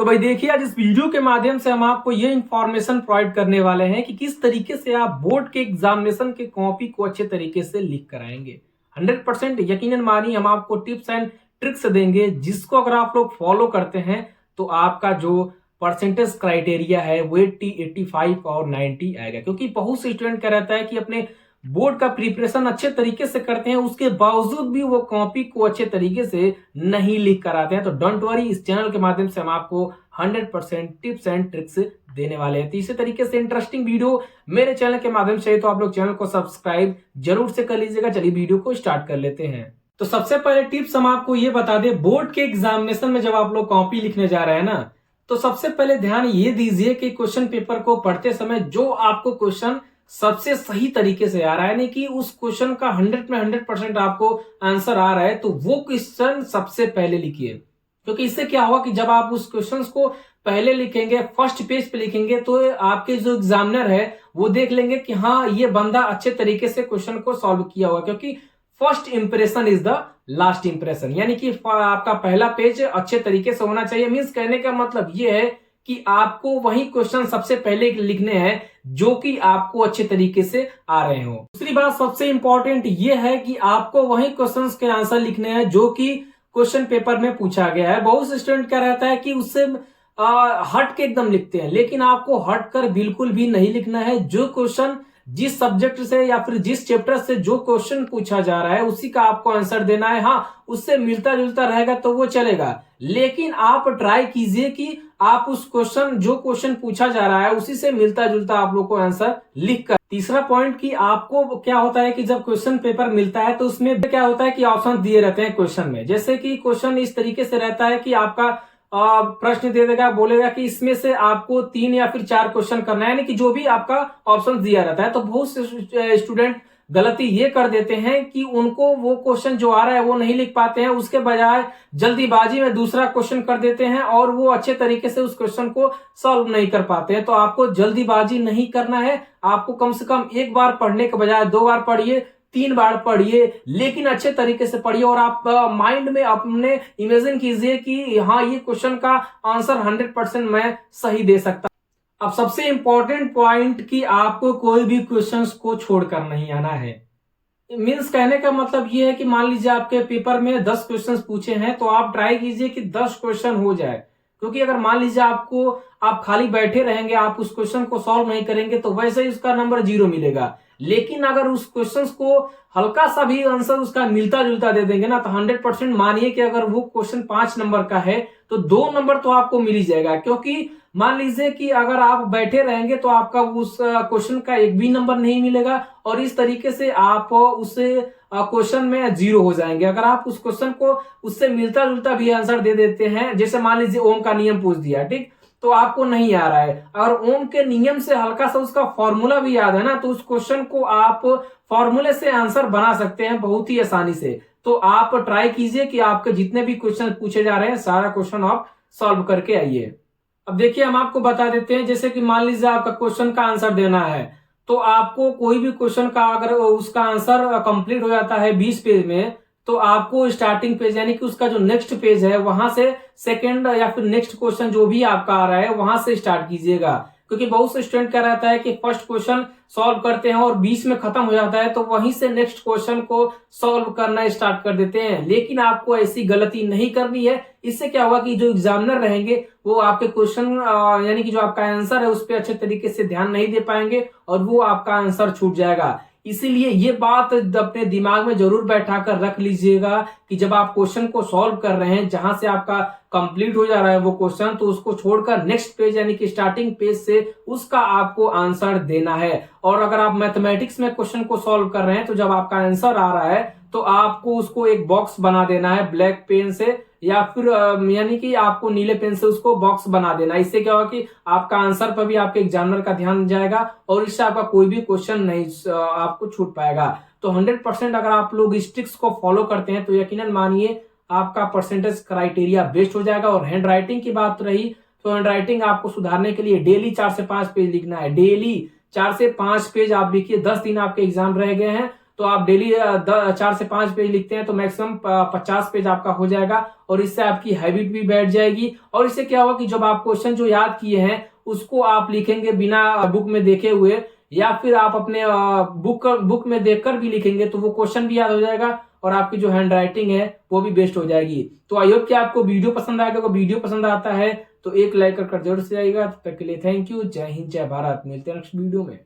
तो भाई देखिए, आज इस वीडियो के माध्यम से हम आपको ये इंफॉर्मेशन प्रोवाइड करने वाले हैं कि किस तरीके से आप बोर्ड के एग्जामिनेशन के कॉपी को अच्छे तरीके से लिख कराएंगे। 100% यकीनन मानिए, हम आपको टिप्स एंड ट्रिक्स देंगे जिसको अगर आप लोग फॉलो करते हैं तो आपका जो परसेंटेज क्राइटेरिया है वो 80, 85 और 90 आएगा। क्योंकि बहुत से स्टूडेंट क्या रहता है कि अपने बोर्ड का प्रिपरेशन अच्छे तरीके से करते हैं, उसके बावजूद भी वो कॉपी को अच्छे तरीके से नहीं लिख कर आते हैं। तो डोंट वरी, इस चैनल के माध्यम से हम आपको 100% टिप्स एंड ट्रिक्स देने वाले हैं। तो इसी तरीके से इंटरेस्टिंग वीडियो मेरे चैनल के माध्यम से तो आप लोग चैनल को सब्सक्राइब जरूर से कर लीजिएगा। चलिए वीडियो को स्टार्ट कर लेते हैं। तो सबसे पहले टिप्स हम आपको ये बता दें, बोर्ड के एग्जामिनेशन में जब आप लोग कॉपी लिखने जा रहे हैं ना, तो सबसे पहले ध्यान ये दीजिए कि क्वेश्चन पेपर को पढ़ते समय जो आपको क्वेश्चन सबसे सही तरीके से आ रहा है, यानी कि उस क्वेश्चन का 100 में 100% आपको आंसर आ रहा है, तो वो क्वेश्चन सबसे पहले लिखिए। क्योंकि इससे क्या होगा कि जब आप उस क्वेश्चन को पहले लिखेंगे, फर्स्ट पेज पे लिखेंगे, तो आपके जो एग्जामिनर है वो देख लेंगे कि हाँ, ये बंदा अच्छे तरीके से क्वेश्चन को सॉल्व किया हुआ। क्योंकि first impression is the last impression, यानी कि आपका पहला पेज अच्छे तरीके से होना चाहिए। मीन्स कहने का मतलब ये है कि आपको वही क्वेश्चन सबसे पहले लिखने हैं जो कि आपको अच्छे तरीके से आ रहे हो। दूसरी बात सबसे इंपॉर्टेंट ये है कि आपको वही क्वेश्चंस के आंसर लिखने हैं जो कि क्वेश्चन पेपर में पूछा गया है। बहुत से स्टूडेंट क्या रहता है कि उससे हट के एकदम लिखते हैं, लेकिन आपको हट कर बिल्कुल भी नहीं लिखना है। जो क्वेश्चन जिस सब्जेक्ट से या फिर जिस चैप्टर से जो क्वेश्चन पूछा जा रहा है उसी का आपको आंसर देना है। हाँ, उससे मिलता जुलता रहेगा तो वो चलेगा, लेकिन आप ट्राई कीजिए कि आप उस क्वेश्चन जो क्वेश्चन पूछा जा रहा है उसी से मिलता जुलता आप लोग को आंसर लिख कर। तीसरा पॉइंट कि आपको क्या होता है कि जब क्वेश्चन पेपर मिलता है तो उसमें क्या होता है कि ऑप्शन दिए रहते हैं क्वेश्चन में। जैसे कि क्वेश्चन इस तरीके से रहता है कि आपका प्रश्न दे देगा, बोलेगा कि इसमें से आपको 3 या फिर 4 क्वेश्चन करना है, यानी कि जो भी आपका ऑप्शन दिया रहता है। तो बहुत से स्टूडेंट गलती ये कर देते हैं कि उनको वो क्वेश्चन जो आ रहा है वो नहीं लिख पाते हैं, उसके बजाय जल्दीबाजी में दूसरा क्वेश्चन कर देते हैं और वो अच्छे तरीके से उस क्वेश्चन को सॉल्व नहीं कर पाते हैं। तो आपको जल्दीबाजी नहीं करना है, आपको कम से कम एक बार पढ़ने के बजाय 2 बार पढ़िए, 3 बार पढ़िए, लेकिन अच्छे तरीके से पढ़िए। और आप माइंड में अपने इमेजिन कीजिए कि हाँ, ये क्वेश्चन का आंसर 100% मैं सही दे सकता। अब सबसे इंपॉर्टेंट पॉइंट कि आपको कोई भी क्वेश्चंस को छोड़कर नहीं आना है। मीन्स कहने का मतलब ये है कि मान लीजिए आपके पेपर में 10 क्वेश्चंस पूछे हैं, तो आप ट्राई कीजिए कि 10 क्वेश्चन हो जाए। क्योंकि अगर मान लीजिए आप खाली बैठे रहेंगे, आप उस क्वेश्चन को सॉल्व नहीं करेंगे, तो वैसे ही उसका नंबर 0 मिलेगा। लेकिन अगर उस क्वेश्चन को हल्का सा भी आंसर उसका मिलता जुलता दे देंगे ना, तो 100% मानिए कि अगर वो क्वेश्चन 5 नंबर का है तो 2 नंबर तो आपको मिल ही जाएगा। क्योंकि मान लीजिए कि अगर आप बैठे रहेंगे तो आपका उस क्वेश्चन का एक भी नंबर नहीं मिलेगा और इस तरीके से आप उस क्वेश्चन में 0 हो जाएंगे। अगर आप उस क्वेश्चन को उससे मिलता जुलता भी आंसर दे देते हैं, जैसे मान लीजिए ओम का नियम पूछ दिया, ठीक, तो आपको नहीं आ रहा है, अगर ओम के नियम से हल्का सा उसका फॉर्मूला भी याद है ना, तो उस क्वेश्चन को आप फॉर्मूले से आंसर बना सकते हैं बहुत ही आसानी से। तो आप ट्राई कीजिए कि आपके जितने भी क्वेश्चन पूछे जा रहे हैं सारा क्वेश्चन आप सॉल्व करके आइए। अब देखिए, हम आपको बता देते हैं, जैसे कि मान लीजिए आपका क्वेश्चन का आंसर देना है, तो आपको कोई भी क्वेश्चन का अगर उसका आंसर कंप्लीट हो जाता है 20 पेज में, तो आपको स्टार्टिंग पेज यानी कि उसका जो नेक्स्ट पेज है वहां से सेकंड या फिर नेक्स्ट क्वेश्चन जो भी आपका आ रहा है वहां से स्टार्ट कीजिएगा। क्योंकि बहुत से स्टूडेंट क्या रहता है कि फर्स्ट क्वेश्चन सॉल्व करते हैं और बीच में खत्म हो जाता है, तो वहीं से नेक्स्ट क्वेश्चन को सॉल्व करना स्टार्ट कर देते हैं। लेकिन आपको ऐसी गलती नहीं करनी है। इससे क्या होगा कि जो एग्जामिनर रहेंगे वो आपके क्वेश्चन यानी कि जो आपका आंसर है उस पर अच्छे तरीके से ध्यान नहीं दे पाएंगे और वो आपका आंसर छूट जाएगा। इसीलिए ये बात अपने दिमाग में जरूर बैठा कर रख लीजिएगा कि जब आप क्वेश्चन को सॉल्व कर रहे हैं, जहां से आपका कंप्लीट हो जा रहा है वो क्वेश्चन, तो उसको छोड़कर नेक्स्ट पेज यानी कि स्टार्टिंग पेज से उसका आपको आंसर देना है। और अगर आप मैथमेटिक्स में क्वेश्चन को सॉल्व कर रहे हैं, तो जब आपका आंसर आ रहा है तो आपको उसको एक बॉक्स बना देना है ब्लैक पेन से, या फिर यानी कि आपको नीले पेन से उसको बॉक्स बना देना। इससे क्या होगा कि आपका आंसर पर भी आपके एग्जामिनर का ध्यान जाएगा और इससे आपका कोई भी क्वेश्चन नहीं आपको छूट पाएगा। तो 100% अगर आप लोग इस ट्रिक्स को फॉलो करते हैं तो यकीनन मानिए आपका परसेंटेज क्राइटेरिया बेस्ट हो जाएगा। और हैंड राइटिंग की बात रही, तो हैंड राइटिंग आपको सुधारने के लिए डेली 4 से 5 पेज लिखना है। डेली 4 से 5 पेज आप लिखिए। 10 दिन आपके एग्जाम रह गए हैं, तो आप डेली 4 से 5 पेज लिखते हैं तो मैक्सिमम 50 पेज आपका हो जाएगा और इससे आपकी हैबिट भी बैठ जाएगी। और इससे क्या होगा कि जब आप क्वेश्चन जो याद किए हैं उसको आप लिखेंगे बिना बुक में देखे हुए, या फिर आप अपने बुक में देखकर भी लिखेंगे तो वो क्वेश्चन भी याद हो जाएगा और आपकी जो हैंड राइटिंग है वो भी बेस्ट हो जाएगी। तो आई होप कि आपको वीडियो पसंद आएगा। अगर वीडियो पसंद आता है तो एक लाइक कर जरूर से आएगा। तब तक के लिए थैंक यू। जय हिंद, जय भारत। मिलते हैं नेक्स्ट वीडियो में।